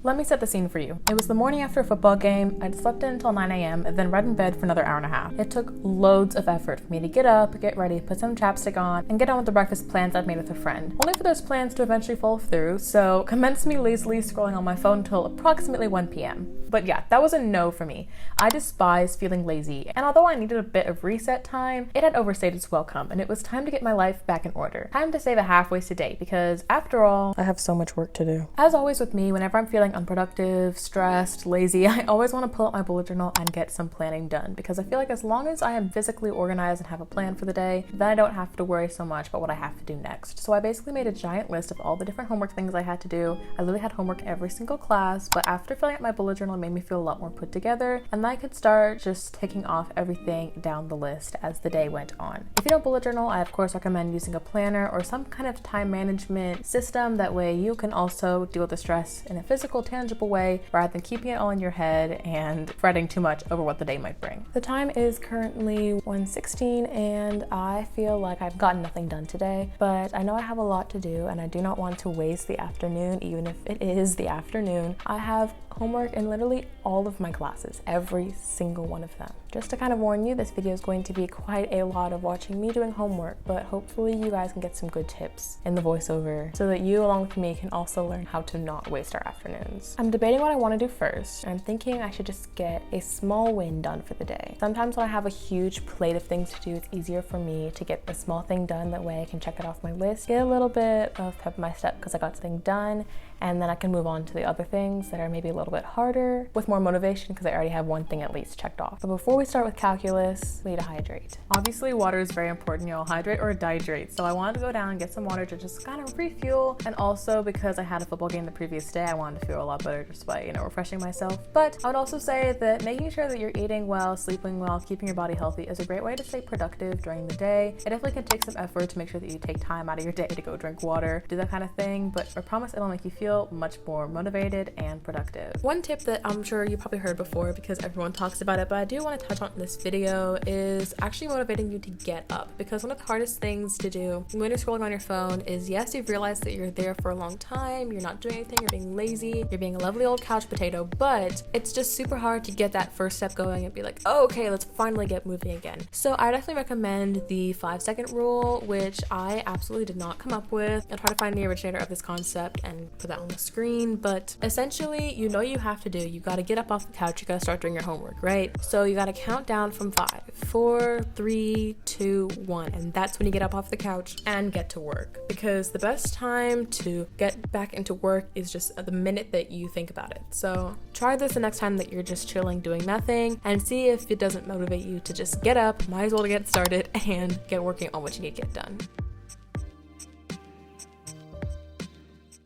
Let me set the scene for you. It was the morning after a football game. I'd slept in until 9 a.m. and then read in bed for another hour and a half. It took loads of effort for me to get up, get ready, put some chapstick on, and get on with the breakfast plans I'd made with a friend. Only for those plans to eventually fall through, so commence me lazily scrolling on my phone until approximately 1 p.m. But yeah, that was a no for me. I despise feeling lazy, and although I needed a bit of reset time, it had overstayed its welcome, and it was time to get my life back in order. Time to save a half-wasted day, because after all, I have so much work to do. As always with me, whenever I'm feeling unproductive, stressed, lazy, I always want to pull out my bullet journal and get some planning done, because I feel like as long as I am physically organized and have a plan for the day, then I don't have to worry so much about what I have to do next. So I basically made a giant list of all the different homework things I had to do. I literally had homework every single class, but after filling out my bullet journal, it made me feel a lot more put together, and then I could start just ticking off everything down the list as the day went on. If you don't bullet journal, I of course recommend using a planner or some kind of time management system. That way you can also deal with the stress in a physical, tangible way rather than keeping it all in your head and fretting too much over what the day might bring. The time is currently 1:16 and I feel like I've gotten nothing done today, but I know I have a lot to do and I do not want to waste the afternoon, even if it is the afternoon. I have homework in literally all of my classes, every single one of them. Just to kind of warn you, this video is going to be quite a lot of watching me doing homework, but hopefully you guys can get some good tips in the voiceover so that you, along with me, can also learn how to not waste our afternoons. I'm debating what I want to do first, and I'm thinking I should just get a small win done for the day. Sometimes when I have a huge plate of things to do, it's easier for me to get a small thing done. That way I can check it off my list, get a little bit of pep in my step because I got something done, and then I can move on to the other things that are maybe a little bit harder with more motivation because I already have one thing at least checked off. But before we start with calculus, we need to hydrate. Obviously, water is very important, y'all. Hydrate or dihydrate. So I wanted to go down and get some water to just kind of refuel, and also because I had a football game the previous day, I wanted to feel a lot better just by, refreshing myself. But I would also say that making sure that you're eating well, sleeping well, keeping your body healthy is a great way to stay productive during the day. It definitely can take some effort to make sure that you take time out of your day to go drink water, do that kind of thing, but I promise it'll make you feel much more motivated and productive. One tip that I'm sure you probably heard before because everyone talks about it, but I do want to touch on in this video, is actually motivating you to get up, because one of the hardest things to do when you're scrolling on your phone is, yes, you've realized that you're there for a long time, you're not doing anything, you're being lazy, you're being a lovely old couch potato, but it's just super hard to get that first step going and be like, oh, okay, let's finally get moving again. So I definitely recommend the 5-second rule, which I absolutely did not come up with. I'll try to find the originator of this concept and put that on the screen, but essentially, you have to do, you got to get up off the couch, you got to start doing your homework, right? So you got to count down from 5, 4, 3, 2, 1, and that's when you get up off the couch and get to work, because the best time to get back into work is just the minute that you think about it. So try this the next time that you're just chilling doing nothing and see if it doesn't motivate you to just get up, might as well get started and get working on what you need to get done.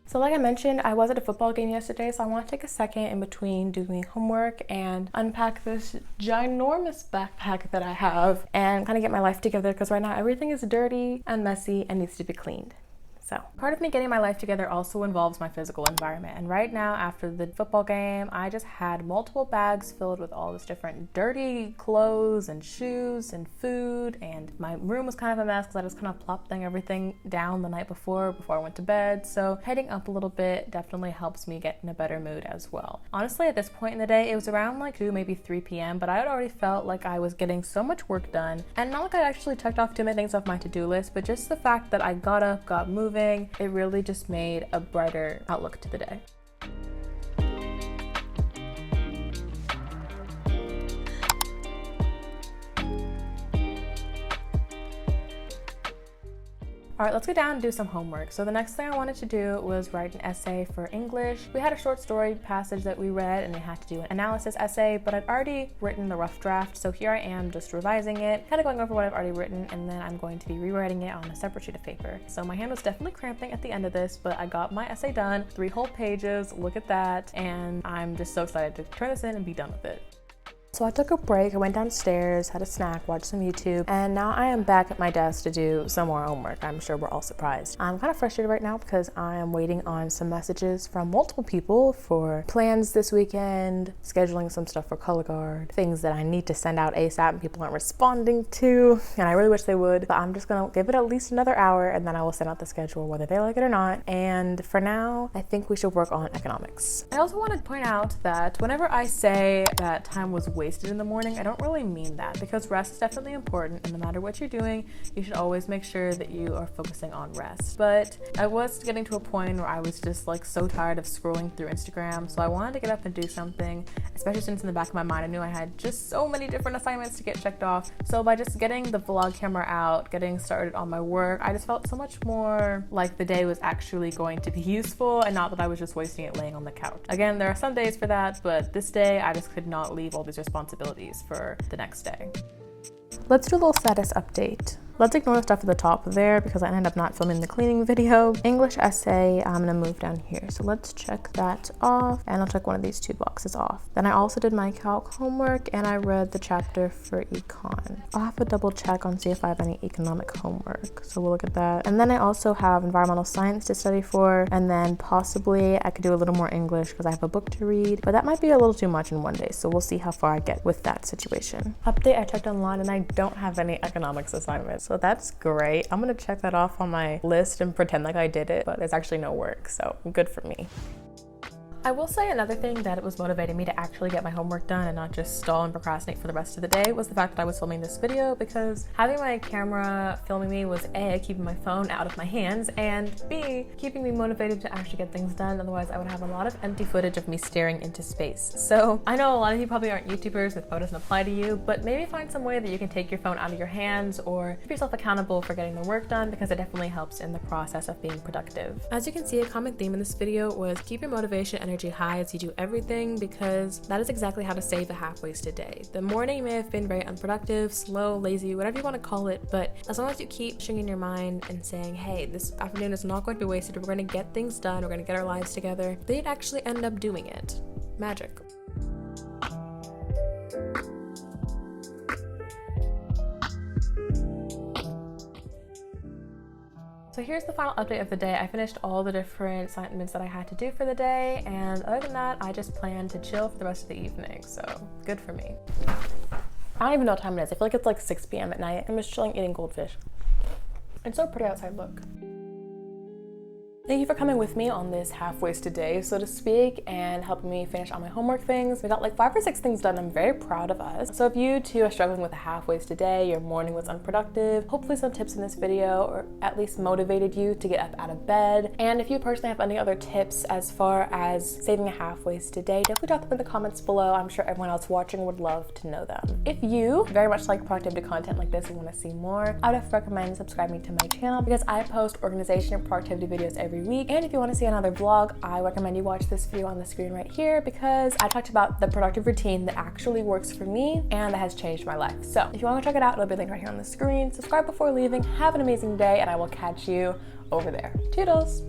So like I mentioned, I was at a football game yesterday, so I want to take a second in between doing homework and unpack this ginormous backpack that I have and kind of get my life together, because right now everything is dirty and messy and needs to be cleaned. So part of me getting my life together also involves my physical environment, and right now after the football game I just had multiple bags filled with all this different dirty clothes and shoes and food, and my room was kind of a mess because I just kind of plopped everything down the night before I went to bed. So heading up a little bit definitely helps me get in a better mood as well. Honestly, at this point in the day, it was around like 2, maybe 3 p.m, but I had already felt like I was getting so much work done, and not like I actually checked off too many things off my to-do list, but just the fact that I got up, got moving, it really just made a brighter outlook to the day. All right, let's go down and do some homework. So the next thing I wanted to do was write an essay for English. We had a short story passage that we read and we had to do an analysis essay, but I'd already written the rough draft. So here I am just revising it, kind of going over what I've already written, and then I'm going to be rewriting it on a separate sheet of paper. So my hand was definitely cramping at the end of this, but I got my essay done, 3 whole pages, look at that, and I'm just so excited to turn this in and be done with it. So I took a break, I went downstairs, had a snack, watched some YouTube, and now I am back at my desk to do some more homework. I'm sure we're all surprised. I'm kind of frustrated right now because I am waiting on some messages from multiple people for plans this weekend, scheduling some stuff for color guard, things that I need to send out ASAP and people aren't responding to, and I really wish they would, but I'm just gonna give it at least another hour and then I will send out the schedule whether they like it or not. And for now, I think we should work on economics. I also want to point out that whenever I say that time was wasted in the morning, I don't really mean that, because rest is definitely important, and no matter what you're doing, you should always make sure that you are focusing on rest. But I was getting to a point where I was just like so tired of scrolling through Instagram, so I wanted to get up and do something, especially since in the back of my mind I knew I had just so many different assignments to get checked off. So by just getting the vlog camera out, getting started on my work, I just felt so much more like the day was actually going to be useful and not that I was just wasting it laying on the couch. Again, there are some days for that, but this day I just could not leave all these responsibilities for the next day. Let's do a little status update. Let's ignore the stuff at the top there because I ended up not filming the cleaning video. English essay, I'm gonna move down here. So let's check that off, and I'll check one of these two boxes off. Then I also did my calc homework and I read the chapter for econ. I'll have to double check on see if I have any economic homework. So we'll look at that. And then I also have environmental science to study for, and then possibly I could do a little more English because I have a book to read, but that might be a little too much in one day. So we'll see how far I get with that situation. Update, I checked online and I don't have any economics assignments. So that's great. I'm gonna check that off on my list and pretend like I did it, but there's actually no work, so good for me. I will say another thing that was motivating me to actually get my homework done and not just stall and procrastinate for the rest of the day was the fact that I was filming this video, because having my camera filming me was A, keeping my phone out of my hands, and B, keeping me motivated to actually get things done. Otherwise I would have a lot of empty footage of me staring into space. So I know a lot of you probably aren't YouTubers, this doesn't apply to you, but maybe find some way that you can take your phone out of your hands or keep yourself accountable for getting the work done, because it definitely helps in the process of being productive. As you can see, a common theme in this video was keep your motivation and energy high as you do everything, because that is exactly how to save a half-wasted day. The morning may have been very unproductive, slow, lazy, whatever you want to call it, but as long as you keep pushing in your mind and saying, hey, this afternoon is not going to be wasted, we're going to get things done, we're going to get our lives together, then you'd actually end up doing it. Magic. So here's the final update of the day. I finished all the different assignments that I had to do for the day, and other than that, I just plan to chill for the rest of the evening, so good for me. I don't even know what time it is. I feel like it's like 6 p.m. at night. I'm just chilling eating goldfish. It's so pretty outside, look. Thank you for coming with me on this half-wasted day, so to speak, and helping me finish all my homework things. We got like 5 or 6 things done. I'm very proud of us. So if you too are struggling with a half-wasted day, your morning was unproductive, hopefully some tips in this video or at least motivated you to get up out of bed. And if you personally have any other tips as far as saving a half-wasted day, definitely drop them in the comments below. I'm sure everyone else watching would love to know them. If you very much like productivity content like this and want to see more, I would recommend subscribing to my channel because I post organization and productivity videos every week. And if you want to see another vlog, I recommend you watch this video on the screen right here, because I talked about the productive routine that actually works for me and that has changed my life. So if you want to check it out, it'll be linked right here on the screen. Subscribe before leaving. Have an amazing day, and I will catch you over there. Toodles!